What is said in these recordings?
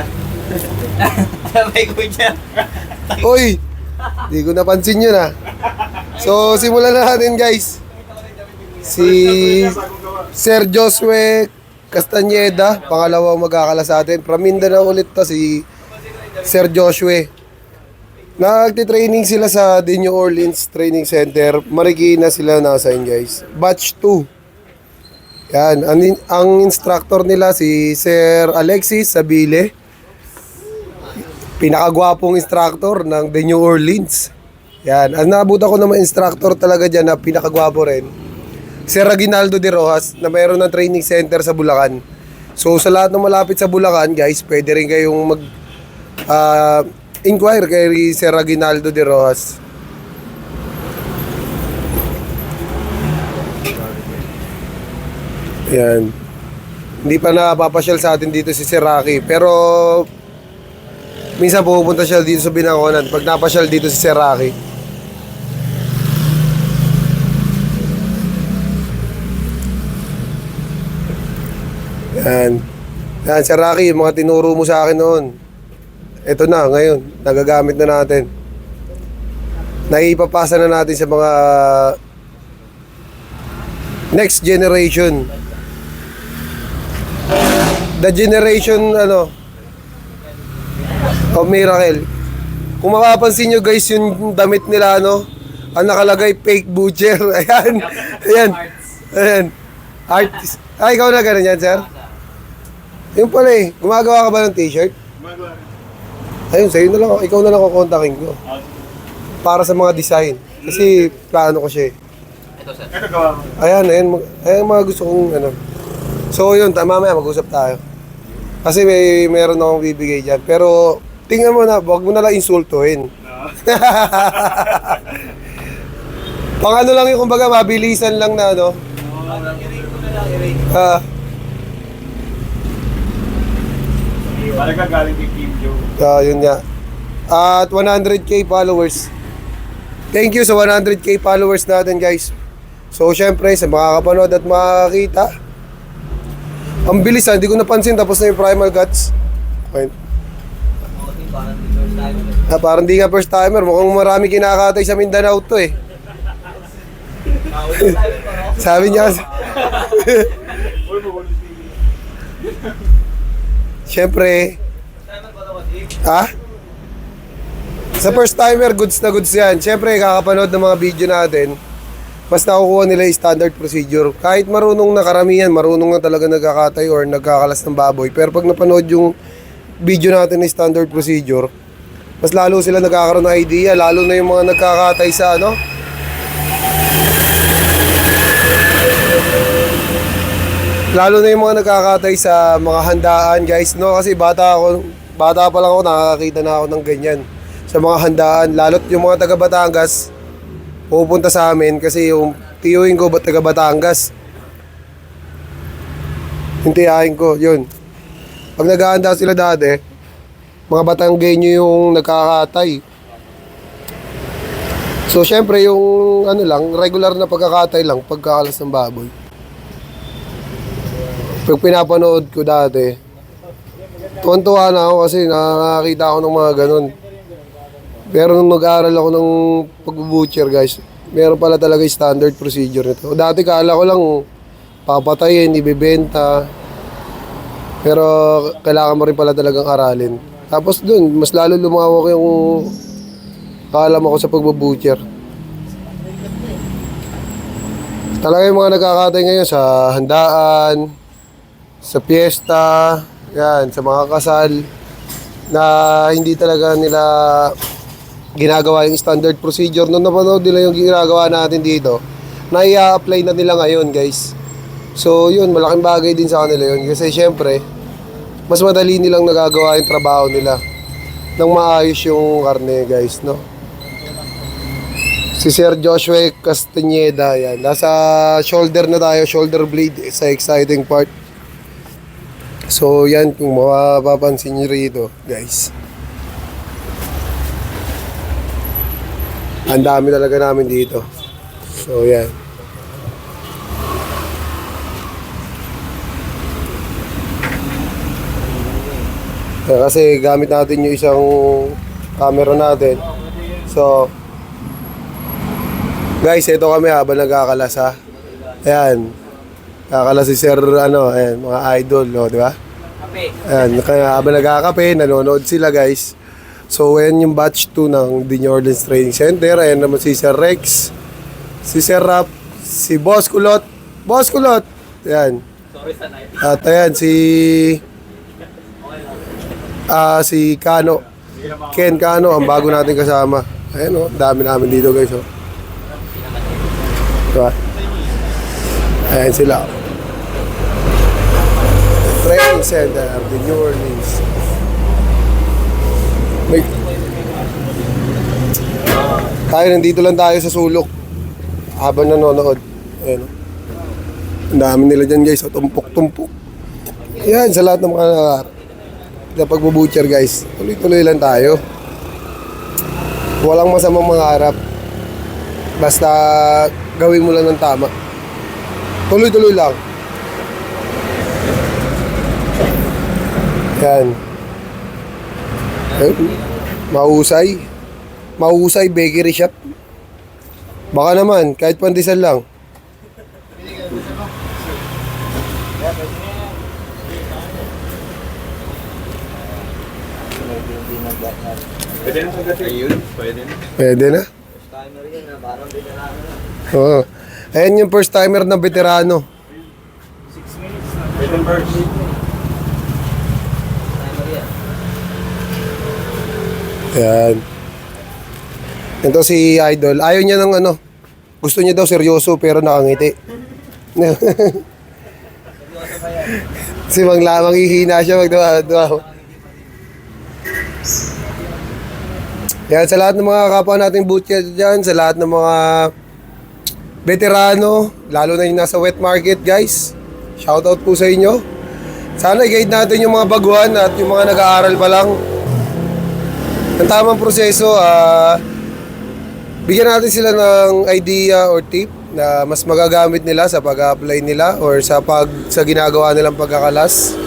niya. Sabay ko niya. Uy! Di ko napansin yun ah. So, simulan na natin guys. Si Sir Josue Castañeda, pangalawang magkakala sa atin. From Mindanao ulit to si Sir Josue. Nagtitraining sila sa The New Orleans Training Center. Marikina sila nasa guys. Batch 2. Yan. Ang instructor nila si Sir Alexis Sabile. Pinakagwapong instructor ng The New Orleans. Yan. Ang naabutan ko naman instructor talaga dyan na pinakagwapo rin. Sir Reginaldo de Rojas na mayroon ng training center sa Bulacan. So sa lahat ng malapit sa Bulacan guys, pwede rin kayong mag inquire kay Sir Reginaldo de Rojas. Yan. Hindi pa napapasyal sa atin dito si Sir Rocky. Pero minsan pupunta siya dito sa Binangonan pag napasyal dito si Sir Rocky. Yan. Yan, Sir Rocky, yung mga tinuro mo sa akin noon. Ito na, ngayon. Nagagamit na natin. Naipapasa na natin sa mga next generation. The generation, of miracle. Kung mapapansin nyo guys, yung damit nila, ang nakalagay, fake butcher. Ayan. Ayan. Ayan. Artist. Ay, ikaw na ganun yan, sir? Yung pala eh. Gumagawa ka ba ng t-shirt? Gumagawa. Ayun, sa'yo na lang. Ikaw na lang kukontakin ko. Para sa mga design. Kasi plano ko siya eh. Ito, sir. Ito gawa mo. Ayan, ayan mga gusto kong So yun, mamaya mag-usap tayo. Kasi meron akong bibigay dyan. Pero tingnan mo na, huwag mo na lang insultuhin. Pang lang yung kumbaga, mabilisan lang na I-rate ko na lang, i-rate. Parang galing kay Kim Jo. Yun nga. At 100k followers. Thank you sa 100k followers natin guys. So syempre sa makakapanood at makakita. Ang bilis hindi ko napansin tapos na yung primal guts. Okay. Parang di nga first timer. Mukhang marami kinakatay sa Mindanao to eh. Sabi niya kasi. Siyempre. Sa first timer, goods na goods yan. Siyempre, kakapanood ng mga video natin, mas nakukuha nila yung standard procedure. Kahit marunong na karamihan, marunong na talaga nagkakatay or nagkakalas ng baboy. Pero pag napanood yung video natin ng standard procedure, mas lalo sila nagkakaroon ng idea. Lalo na yung mga nagkakatay sa Lalo na yung mga nagkakatay sa mga handaan guys, Kasi bata pa lang ako, nakakakita na ako ng ganyan sa mga handaan. Lalo't yung mga taga Batangas pupunta sa amin kasi yung tiyuhin ko taga Batangas. Yung tiyahin ko, yun. Pag naghahanda sila dati, mga Batanggenyo yung nagkakatay. So syempre yung regular na pagkakatay lang, pagkakalas ng baboy. Pag pinapanood ko dati, tuwan-tuwa na ako kasi nakakita ako ng mga ganun. Pero nung nag-aaral ako ng pag-butcher guys, meron pala talaga yung standard procedure nito. Dati kala ko lang papatayin, ibibenta. Pero kailangan mo rin pala talagang aralin. Tapos dun, mas lalo lumawak yung kaalam ako sa pag-butcher. Talaga yung mga nagkakatay ngayon sa handaan, sa piyesta, yan, sa mga kasal na hindi talaga nila ginagawa yung standard procedure. Nung napanood nila yung ginagawa natin dito, na-i-apply na nila ngayon guys. So yun, malaking bagay din sa kanila yun kasi syempre mas madali nilang nagagawa yung trabaho nila nang maayos yung karne guys, Si Sir Joshua Castañeda, yan. Nasa shoulder na tayo, shoulder blade sa exciting part. So yan, kung mapapansin nyo rito guys, ang dami talaga namin dito. So yan. Kasi gamit natin yung isang camera natin. So, guys, ito kami habang nagkakalas ha. Ayan. Kakalas si Sir, ayan, mga idol, no, di ba? Kape. Ayan, kaya habang nagkakape, nanonood sila guys. So, ayan yung batch 2 ng The New Orleans Training Center. Ayan naman si Sir Rex, si Sir Rap, si Boss Kulot. Boss Kulot! Ayan. Sorry sa night. At ayan, si Kano. Ken Kano, ang bago natin kasama. Ayan o, dami namin dito guys o. Diba? Ayan sila. Training Center, The New Orleans. Tayo, nandito lang tayo sa sulok habang nanonood. Ayan o. Ang dami nila dyan guys, o, tumpok-tumpok. Ayan, sa lahat ng mga pagbubucher guys, tuloy-tuloy lang tayo. Walang masamang mangarap. Basta gawin mo lang ng tama. Tuloy-tuloy lang. Yan. Mahusay. Mahusay bakery shop. Baka naman, kahit pandesal lang. Pwede na sa ayun. Pwede na. Pwede na. Timer yan na, parang binarano na. Oo. Ayan yung first timer na veterano. 6 minutes na. Pwede na first. Timer yan. Ayan. Ito si Idol. Ayaw niya ng gusto niya daw seryoso pero nakangiti. Si Mang hihina siya magdawa. Yan, sa lahat ng mga kapwa nating butcher dyan, sa lahat ng mga veterano, lalo na yung nasa wet market guys, shoutout po sa inyo. Sana i-guide natin yung mga baguhan at yung mga nag-aaral pa lang ang tamang proseso. Bigyan natin sila ng idea or tip na mas magagamit nila sa pag-apply nila or sa ginagawa nilang pagkakalas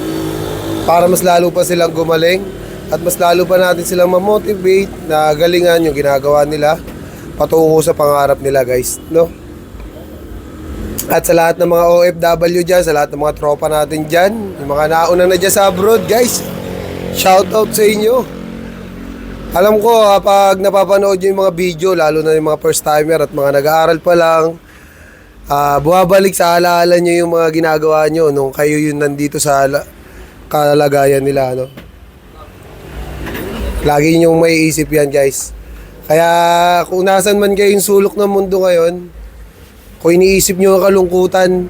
para mas lalo pa silang gumaling at mas lalo pa natin silang ma-motivate na galingan yung ginagawa nila patungo sa pangarap nila guys, no? At sa lahat ng mga OFW dyan, sa lahat ng mga tropa natin dyan, yung mga nauna na dyan sa abroad guys, shoutout sa inyo. Alam ko kapag napapanood nyo yung mga video, lalo na yung mga first timer at mga nag-aaral pa lang, bumabalik sa alaala nyo yung mga ginagawa nyo nung kayo yun nandito sa kalagayan nila, no? Lagi nyong may isip yan guys. Kaya kung nasan man kayo yung sulok ng mundo ngayon, kung iniisip nyo ang kalungkutan,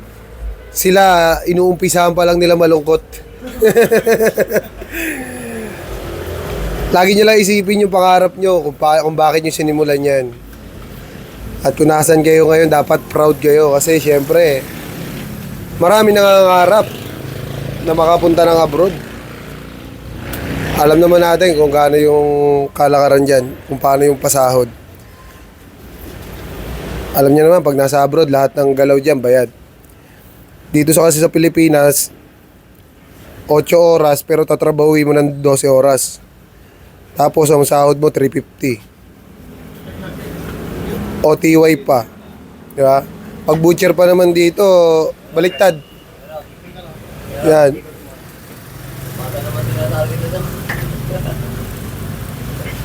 sila inuumpisahan pa lang nila malungkot. Lagi nyo lang isipin yung pangarap nyo kung bakit nyo sinimulan yan. At kung nasan kayo ngayon, dapat proud kayo kasi syempre marami nangangarap na makapunta ng abroad. Alam naman natin kung gaano yung kalakaran dyan, kung paano yung pasahod. Alam niyo naman, pag nasa abroad, lahat ng galaw dyan, bayad. Dito kasi sa Pilipinas, 8 oras, pero tatrabahuin mo ng 12 oras. Tapos, ang sahod mo, 350. OTY pa. Diba? Pag butcher pa naman dito, baliktad. Yan.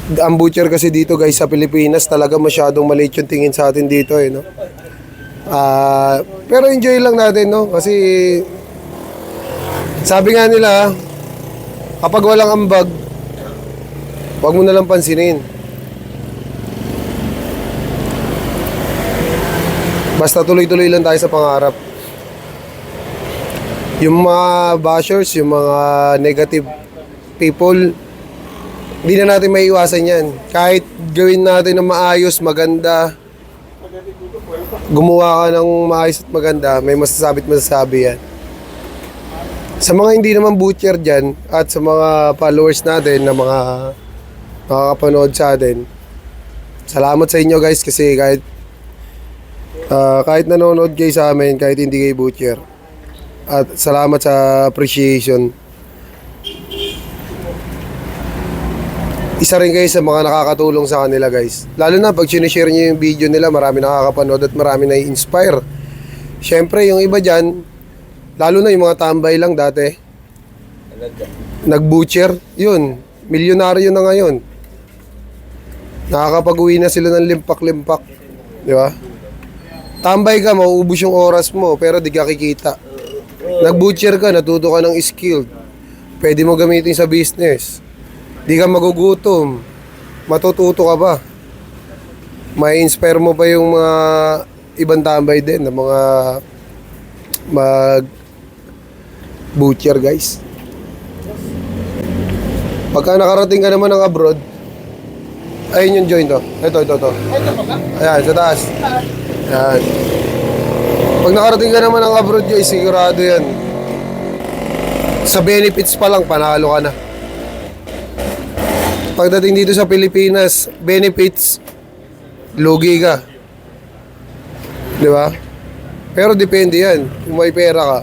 Ang butcher kasi dito guys sa Pilipinas talaga masyadong maliit yung tingin sa atin dito no. Pero enjoy lang natin no kasi sabi nga nila kapag walang ambag wag mo na lang pansinin. Basta tuloy-tuloy lang tayo sa pangarap. Yung mga bashers, yung mga negative people, hindi na natin maiiwasan yan. Kahit gawin natin ng maayos, maganda, gumawa ka ng maayos at maganda, may masasabi yan. Sa mga hindi naman butcher dyan, at sa mga followers natin, na mga makakapanood sa atin, salamat sa inyo guys, kasi kahit nanonood kayo sa amin, kahit hindi kayo butcher. At salamat sa appreciation. isa rin kayo sa mga nakakatulong sa kanila guys. Lalo na pag sinishare nyo yung video nila, marami nakakapanood at marami nai-inspire. Siyempre yung iba dyan, lalo na yung mga tambay lang dati, nag-butcher, yun, milyonaryo na ngayon. Nakakapag-uwi na sila ng limpak-limpak. Di ba? Tambay ka, mauubos yung oras mo, pero di ka kikita. Nag-butcher ka, natuto ka ng skill. Pwede mo gamitin sa business. Di ka magugutom. Matututo ka ba? May inspire mo pa yung mga ibang tambay din, na mga mag-butcher guys. Pagka nakarating ka naman ng abroad, ayun yung joint to. Ito. Ayan, sa taas. Ayan. Pag nakarating ka naman ng abroad guys, sigurado yan. Sa benefits pa lang, panalo ka na. Pagdating dito sa Pilipinas, benefits, lugi ka. Di ba? Pero depende yan. Kung may pera ka,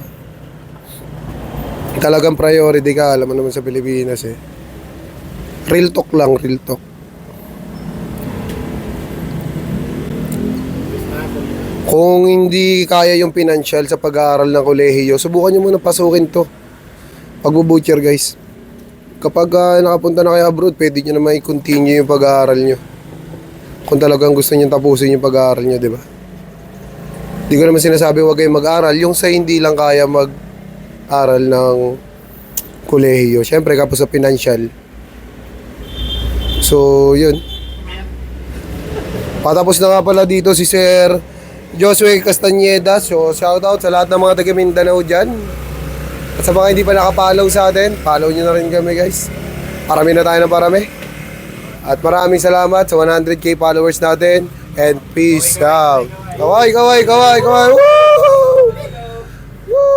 talagang priority ka. Alam mo naman sa Pilipinas eh. Real talk lang, real talk. Kung hindi kaya yung financial sa pag-aaral ng kolehiyo, subukan nyo muna pasukin to. Pag-butcher guys. Kapag nakapunta na kayo abroad, pwede nyo na i-continue yung pag-aaral nyo. Kung talagang gusto nyo tapusin yung pag-aaral nyo, di ba? Di ko naman sinasabi huwag kayong mag-aaral. Yung sa hindi lang kaya mag-aral ng kolehiyo. Siyempre, kapos sa financial. So, yun. Patapos na nga pala dito si Sir Josue Castañeda. So, shoutout sa lahat ng mga taga Mindanao dyan. At sa mga hindi pa nakapollow sa atin, follow nyo na rin kami guys. Parami na tayo ng parami. At maraming salamat sa 100k followers natin. And peace out. Kaway! Woo!